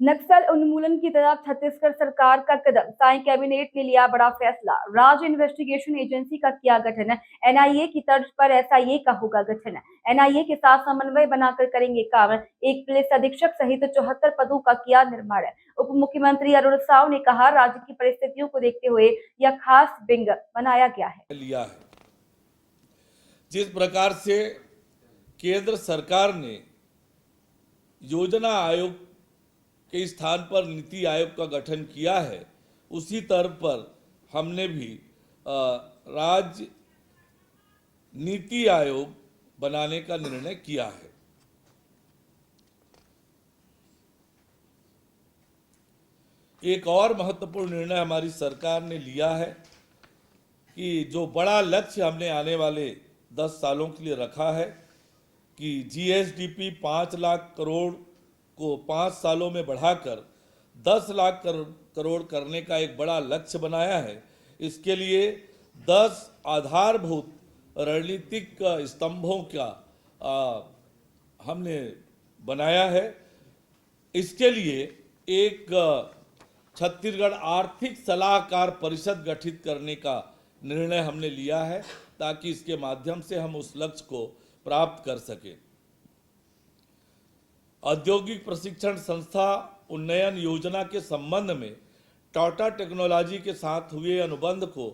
नक्सल उन्मूलन की तरफ छत्तीसगढ़ सरकार का कदम, साई कैबिनेट ने लिया बड़ा फैसला। राज्य इन्वेस्टिगेशन एजेंसी का किया गठन, एनआईए की तर्ज पर एसआईए का होगा गठन। एनआईए के साथ समन्वय बनाकर करेंगे काम। एक पुलिस अधीक्षक सहित 74 पदों का किया निर्माण। उप मुख्यमंत्री अरुण साव ने कहा, राज्य की परिस्थितियों को देखते हुए यह खास विंग बनाया गया है। जिस प्रकार से केंद्र सरकार ने योजना आयोग के स्थान पर नीति आयोग का गठन किया है, उसी तर्ज पर हमने भी राज्य नीति आयोग बनाने का निर्णय किया है। एक और महत्वपूर्ण निर्णय हमारी सरकार ने लिया है कि जो बड़ा लक्ष्य हमने आने वाले 10 सालों के लिए रखा है कि जीएसडीपी 5 लाख करोड़ को 5 सालों में बढ़ाकर 10 लाख करोड़ करने का एक बड़ा लक्ष्य बनाया है। इसके लिए 10 आधारभूत रणनीतिक स्तंभों का हमने बनाया है। इसके लिए एक छत्तीसगढ़ आर्थिक सलाहकार परिषद गठित करने का निर्णय हमने लिया है, ताकि इसके माध्यम से हम उस लक्ष्य को प्राप्त कर सके। औद्योगिक प्रशिक्षण संस्था उन्नयन योजना के संबंध में टाटा टेक्नोलॉजी के साथ हुए अनुबंध को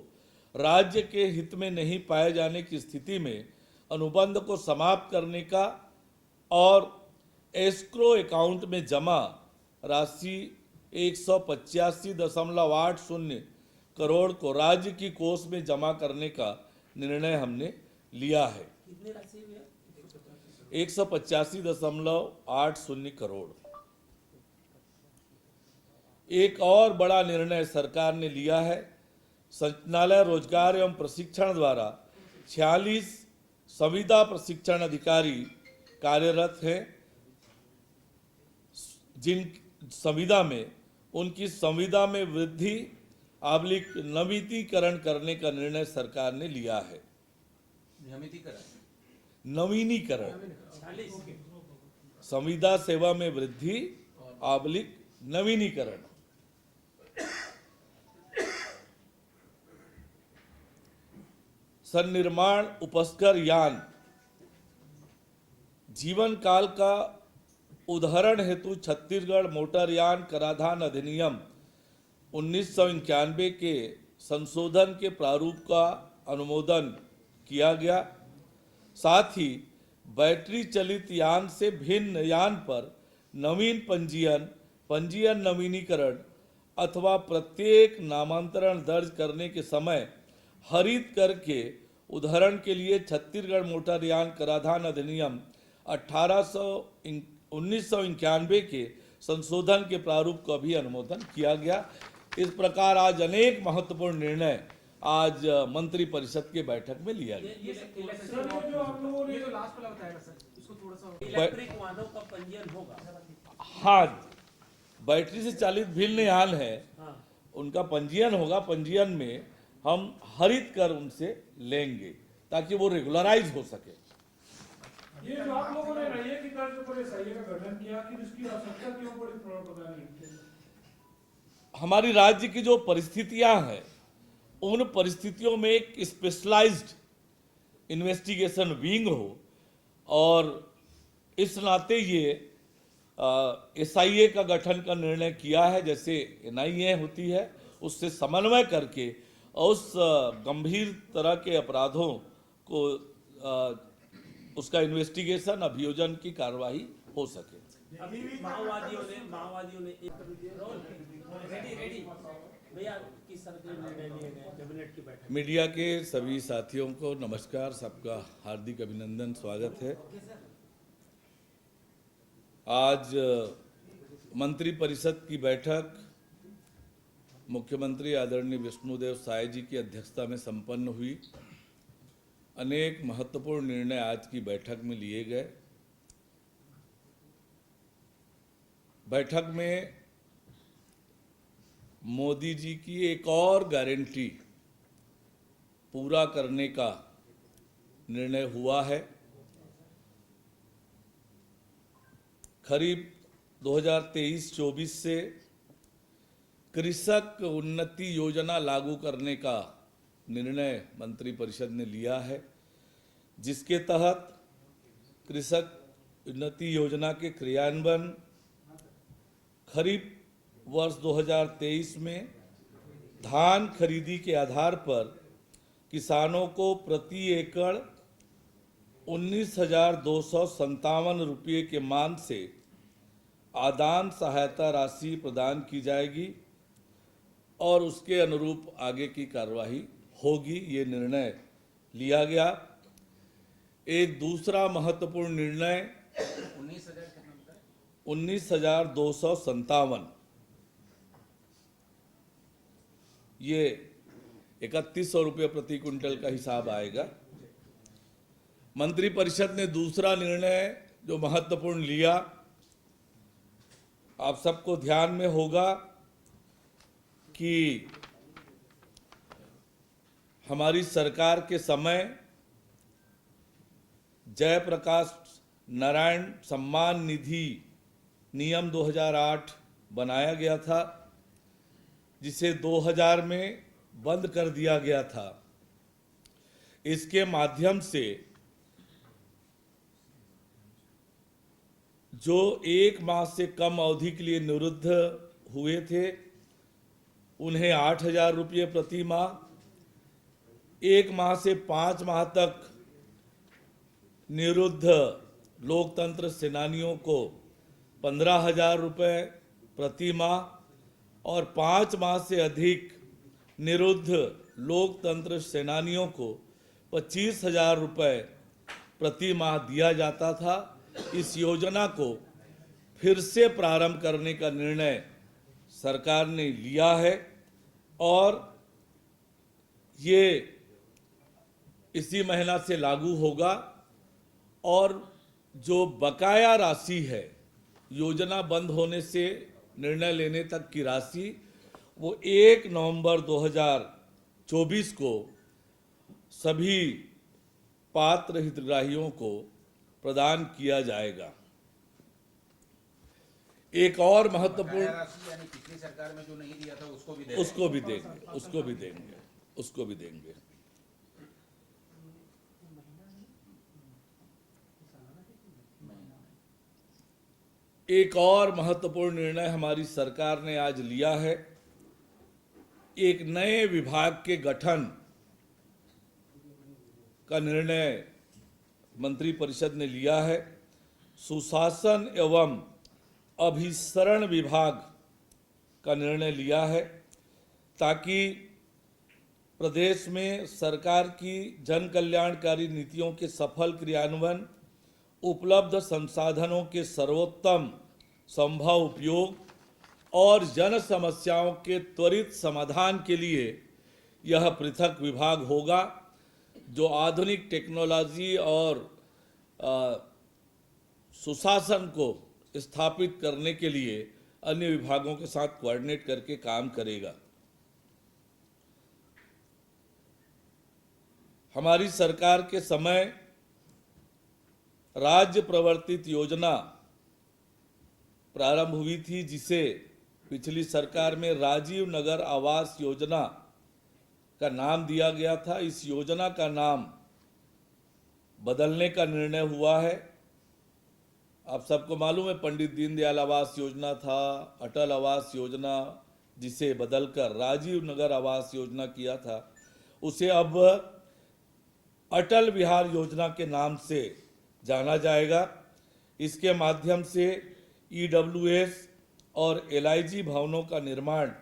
राज्य के हित में नहीं पाए जाने की स्थिति में अनुबंध को समाप्त करने का और एस्क्रो अकाउंट में जमा राशि 185.80 करोड़ को राज्य की कोष में जमा करने का निर्णय हमने लिया है। 185.80 करोड़। एक और बड़ा निर्णय सरकार ने लिया है। संचालय रोजगार एवं प्रशिक्षण द्वारा 46 संविदा प्रशिक्षण अधिकारी कार्यरत हैं, जिन संविदा में उनकी संविदा में वृद्धि नवीनीकरण करने का निर्णय सरकार ने लिया है। नवीनीकरण, संविदा सेवा में वृद्धि नवीनीकरण। सन्निर्माण उपस्कर यान जीवन काल का उदाहरण हेतु छत्तीसगढ़ मोटरयान कराधान अधिनियम 1991 के संशोधन के प्रारूप का अनुमोदन किया गया। साथ ही बैटरी चलित यान से भिन्न यान पर नवीन पंजीयन नवीनीकरण अथवा प्रत्येक नामांतरण दर्ज करने के समय हरित कर के उदाहरण के लिए छत्तीसगढ़ मोटरयान कराधान अधिनियम 1991 के संशोधन के प्रारूप का भी अनुमोदन किया गया। इस प्रकार आज अनेक महत्वपूर्ण निर्णय आज मंत्री परिषद के बैठक में लिया गया। हाँ, बैटरी से चालित भिन्न यान है, उनका पंजीयन होगा। पंजीयन में हम हरित कर उनसे लेंगे ताकि वो रेगुलराइज हो सके। ये जो आप लोगों ने एनआईए की तर्ज पर एसआईए का गठन किया, कि इसकी आवश्यकता क्यों पड़ी, थोड़ा बताइए। हमारी राज्य की जो परिस्थितियां हैं, उन परिस्थितियों में एक स्पेशलाइज्ड इन्वेस्टिगेशन विंग हो, और इस नाते ये एसआईए का गठन का निर्णय किया है। जैसे एनआईए होती है, उससे समन्वय करके उस गंभीर तरह के अपराधों को उसका इन्वेस्टिगेशन, अभियोजन की कार्रवाई हो सके। अभी भी माओवादियों ने मीडिया के सभी साथियों को नमस्कार, सबका हार्दिक अभिनंदन, स्वागत है। आज मंत्री परिषद की बैठक मुख्यमंत्री आदरणीय विष्णुदेव साय जी की अध्यक्षता में संपन्न हुई। अनेक महत्वपूर्ण निर्णय आज की बैठक में लिए गए। बैठक में मोदी जी की एक और गारंटी पूरा करने का निर्णय हुआ है। खरीफ 2023-24 से कृषक उन्नति योजना लागू करने का निर्णय मंत्रिपरिषद ने लिया है, जिसके तहत कृषक उन्नति योजना के क्रियान्वयन खरीफ वर्ष 2023 में धान खरीदी के आधार पर किसानों को प्रति एकड़ 19,257 रुपये के मान से आदान सहायता राशि प्रदान की जाएगी और उसके अनुरूप आगे की कार्यवाही होगी। ये निर्णय लिया गया। एक दूसरा महत्वपूर्ण निर्णय 19,257, ये 3100 रुपये प्रति क्विंटल का हिसाब आएगा। मंत्रिपरिषद ने दूसरा निर्णय जो महत्वपूर्ण लिया, आप सबको ध्यान में होगा कि हमारी सरकार के समय जयप्रकाश नारायण सम्मान निधि नियम 2008 बनाया गया था, जिसे 2000 में बंद कर दिया गया था। इसके माध्यम से जो 1 माह से कम अवधि के लिए निवृत्त हुए थे, उन्हें 8,000 रुपये प्रति माह, 1 माह से 5 माह तक निवृत्त लोकतंत्र सेनानियों को 15,000 रुपये प्रति माह और 5 माह से अधिक निरुद्ध लोकतंत्र सेनानियों को 25,000 रुपये प्रति माह दिया जाता था। इस योजना को फिर से प्रारंभ करने का निर्णय सरकार ने लिया है और ये इसी महीना से लागू होगा और जो बकाया राशि है, योजना बंद होने से निर्णय लेने तक की राशि, वो 1 नवंबर 2024 को सभी पात्र हितग्राहियों को प्रदान किया जाएगा। एक और महत्वपूर्ण, यानी पिछली सरकार में जो नहीं दिया था उसको भी देंगे। उसको भी देंगे। एक और महत्वपूर्ण निर्णय हमारी सरकार ने आज लिया है। एक नए विभाग के गठन का निर्णय मंत्रिपरिषद ने लिया है। सुशासन एवं अभिसरण विभाग का निर्णय लिया है, ताकि प्रदेश में सरकार की जन कल्याणकारी नीतियों के सफल क्रियान्वयन, उपलब्ध संसाधनों के सर्वोत्तम संभव उपयोग और जन समस्याओं के त्वरित समाधान के लिए यह पृथक विभाग होगा, जो आधुनिक टेक्नोलॉजी और सुशासन को स्थापित करने के लिए अन्य विभागों के साथ कोऑर्डिनेट करके काम करेगा। हमारी सरकार के समय राज्य प्रवर्तित योजना प्रारंभ हुई थी, जिसे पिछली सरकार में राजीव नगर आवास योजना का नाम दिया गया था। इस योजना का नाम बदलने का निर्णय हुआ है। आप सबको मालूम है, पंडित दीनदयाल आवास योजना था, अटल आवास योजना, जिसे बदलकर राजीव नगर आवास योजना किया था, उसे अब अटल विहार योजना के नाम से जाना जाएगा। इसके माध्यम से EWS और LIG भवनों का निर्माण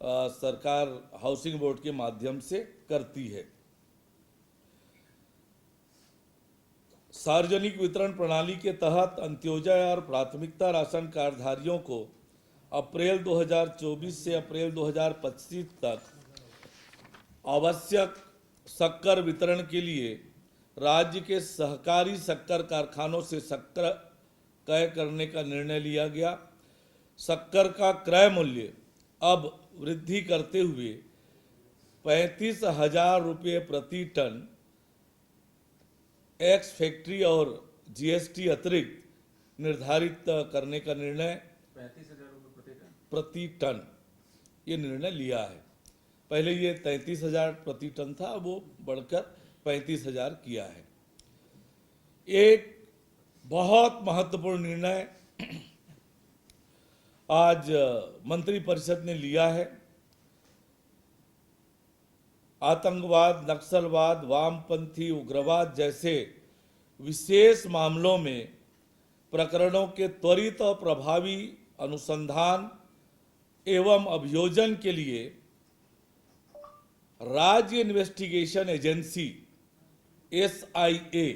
सरकार हाउसिंग बोर्ड के माध्यम से करती है। सार्वजनिक वितरण प्रणाली के तहत अंत्योदय और प्राथमिकता राशन कार्डधारियों को अप्रैल 2024 से अप्रैल 2025 तक आवश्यक शक्कर वितरण के लिए राज्य के सहकारी शक्कर कारखानों से शक्कर क्रय करने का निर्णय लिया गया। शक्कर का क्रय मूल्य अब वृद्धि करते हुए 35,000 रुपये प्रति टन एक्स फैक्ट्री और GST अतिरिक्त निर्धारित करने का निर्णय 35,000 रुपये प्रति टन। प्रति टन ये निर्णय लिया है। पहले ये 33,000 प्रति टन था, वो बढ़कर 35,000 किया है। एक बहुत महत्वपूर्ण निर्णय आज मंत्रिपरिषद ने लिया है। आतंकवाद, नक्सलवाद, वामपंथी उग्रवाद जैसे विशेष मामलों में प्रकरणों के त्वरित और प्रभावी अनुसंधान एवं अभियोजन के लिए राज्य इन्वेस्टिगेशन एजेंसी SIA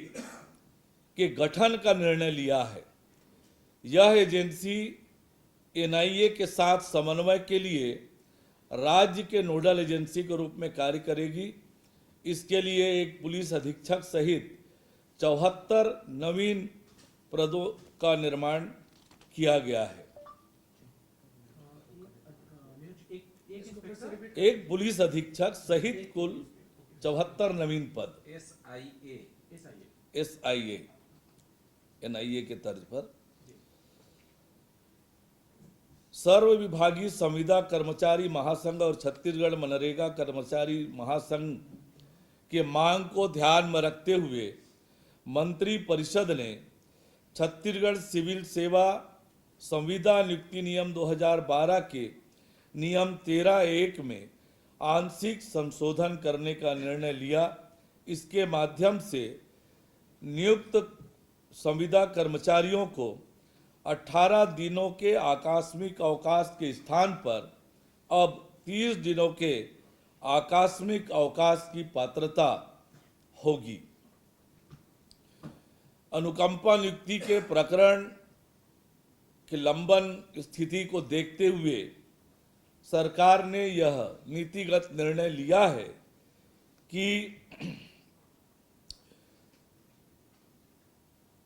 के गठन का निर्णय लिया है। यह एजेंसी NIA के साथ समन्वय के लिए राज्य के नोडल एजेंसी के रूप में कार्य करेगी। इसके लिए एक पुलिस अधीक्षक सहित 74 नवीन पदों का निर्माण किया गया है। एक पुलिस अधीक्षक सहित कुल 74 नवीन पद SIA NIA के तर्ज पर। सर्व विभागीय संविदा कर्मचारी महासंघ और छत्तीसगढ़ मनरेगा कर्मचारी महासंघ के मांग को ध्यान में रखते हुए मंत्री परिषद ने छत्तीसगढ़ सिविल सेवा संविदा नियुक्ति नियम 2012 के नियम 13(1) में आंशिक संशोधन करने का निर्णय लिया। इसके माध्यम से नियुक्त संविदा कर्मचारियों को 18 दिनों के आकस्मिक अवकाश के स्थान पर अब 30 दिनों के आकस्मिक अवकाश की पात्रता होगी। अनुकंपा नियुक्ति के प्रकरण के लंबन स्थिति को देखते हुए सरकार ने यह नीतिगत निर्णय लिया है कि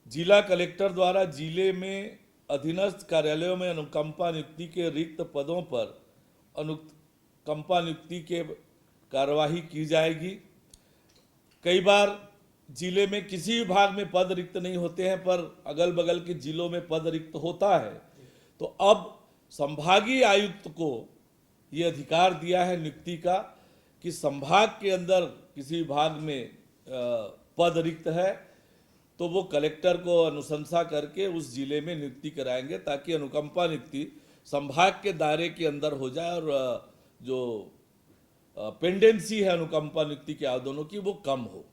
जिला कलेक्टर द्वारा जिले में अधीनस्थ कार्यालयों में अनुकंपा नियुक्ति के रिक्त पदों पर अनुकंपा नियुक्ति के कार्यवाही की जाएगी। कई बार जिले में किसी विभाग में पद रिक्त नहीं होते हैं, पर अगल बगल के जिलों में पद रिक्त होता है, तो अब संभागीय आयुक्त को ये अधिकार दिया है नियुक्ति का कि संभाग के अंदर किसी विभाग में पद रिक्त है तो वो कलेक्टर को अनुशंसा करके उस जिले में नियुक्ति कराएंगे, ताकि अनुकंपा नियुक्ति संभाग के दायरे के अंदर हो जाए और जो पेंडेंसी है अनुकंपा नियुक्ति के आवेदनों की वो कम हो।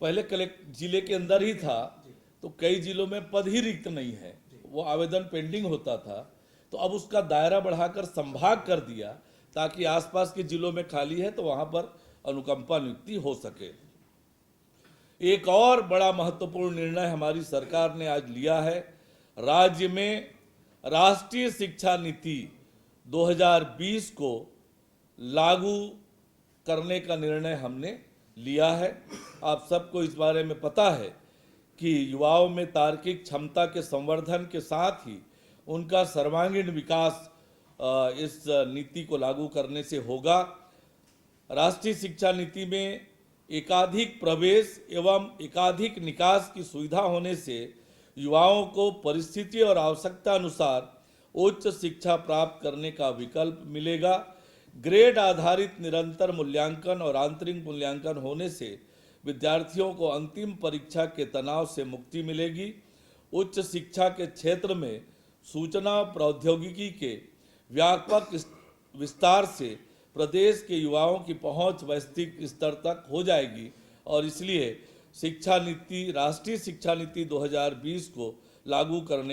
पहले जिले के अंदर ही था, तो कई जिलों में पद ही रिक्त नहीं है, वो आवेदन पेंडिंग होता था, तो अब उसका दायरा बढ़ाकर संभाग कर दिया ताकि आसपास के जिलों में खाली है तो वहां पर अनुकंपा नियुक्ति हो सके। एक और बड़ा महत्वपूर्ण निर्णय हमारी सरकार ने आज लिया है। राज्य में राष्ट्रीय शिक्षा नीति 2020 को लागू करने का निर्णय हमने लिया है। आप सबको इस बारे में पता है कि युवाओं में तार्किक क्षमता के संवर्धन के साथ ही उनका सर्वांगीण विकास इस नीति को लागू करने से होगा। राष्ट्रीय शिक्षा नीति में एकाधिक प्रवेश एवं एकाधिक निकास की सुविधा होने से युवाओं को परिस्थिति और आवश्यकता अनुसार उच्च शिक्षा प्राप्त करने का विकल्प मिलेगा। ग्रेड आधारित निरंतर मूल्यांकन और आंतरिक मूल्यांकन होने से विद्यार्थियों को अंतिम परीक्षा के तनाव से मुक्ति मिलेगी। उच्च शिक्षा के क्षेत्र में सूचना प्रौद्योगिकी के व्यापक विस्तार से प्रदेश के युवाओं की पहुंच वैश्विक स्तर तक हो जाएगी और इसलिए शिक्षा नीति, राष्ट्रीय शिक्षा नीति 2020 को लागू करने का